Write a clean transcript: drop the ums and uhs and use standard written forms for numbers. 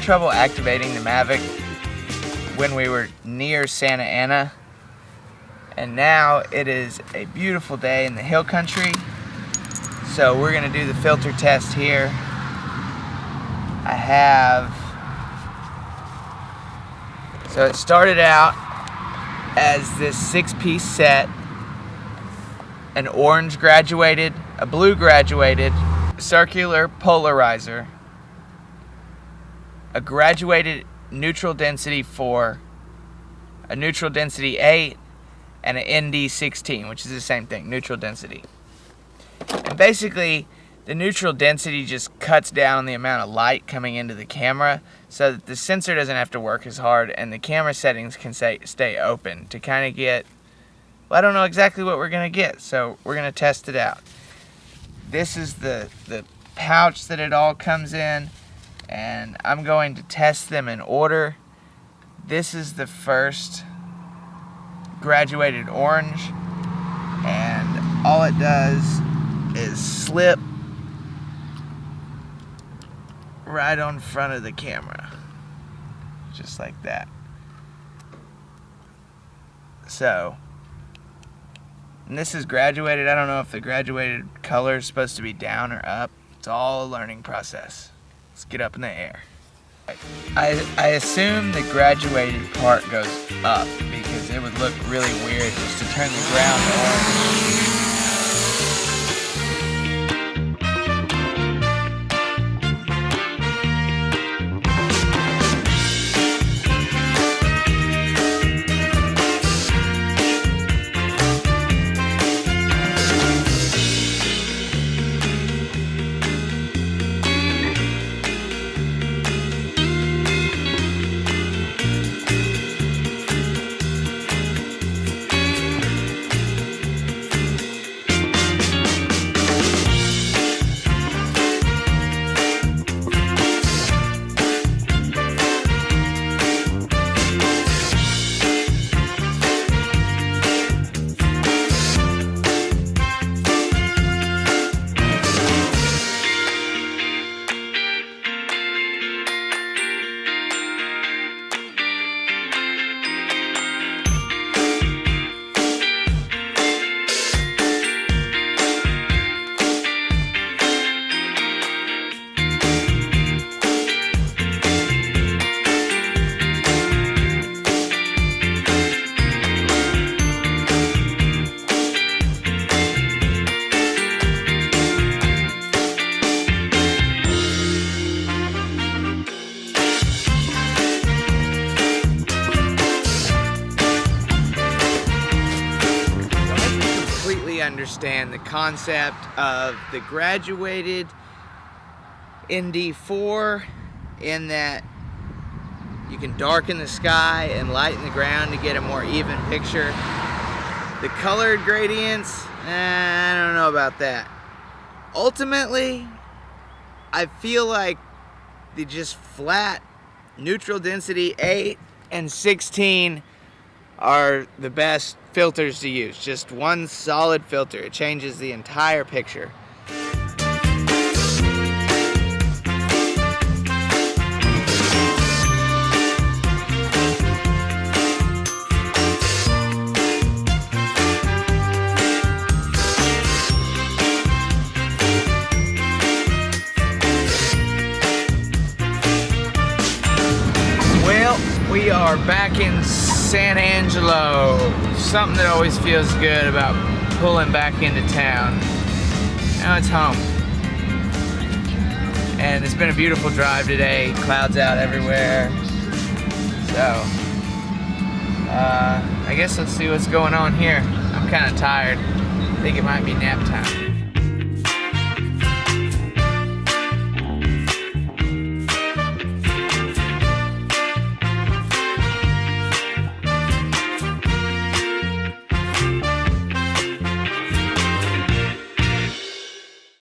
trouble activating the Mavic when we were near Santa Ana, and now it is a beautiful day in the hill country, so we're gonna do the filter test here. So it started out as this 6-piece set, an orange graduated, a blue graduated, circular polarizer, a graduated neutral density 4, a neutral density 8, and an ND 16, which is the same thing, neutral density. And basically, the neutral density just cuts down the amount of light coming into the camera so that the sensor doesn't have to work as hard and the camera settings can stay open to kind of get, well, I don't know exactly what we're going to get, so we're going to test it out. This is the pouch that it all comes in, and I'm going to test them in order. This is the first graduated orange, and all it does is slip right on front of the camera, just like that. So, and this is graduated. I don't know if the graduated color is supposed to be down or up. It's all a learning process. Let's get up in the air. I assume the graduated part goes up because it would look really weird just to turn the ground orange. Understand the concept of the graduated ND4 in that you can darken the sky and lighten the ground to get a more even picture. The colored gradients, I don't know about that. Ultimately, I feel like the just flat neutral density 8 and 16 are the best filters to use. Just one solid filter. It changes the entire picture. Well, we are back in San Angelo. Something that always feels good about pulling back into town. Now it's home. And it's been a beautiful drive today. Clouds out everywhere. So, I guess let's see what's going on here. I'm kind of tired. I think it might be nap time.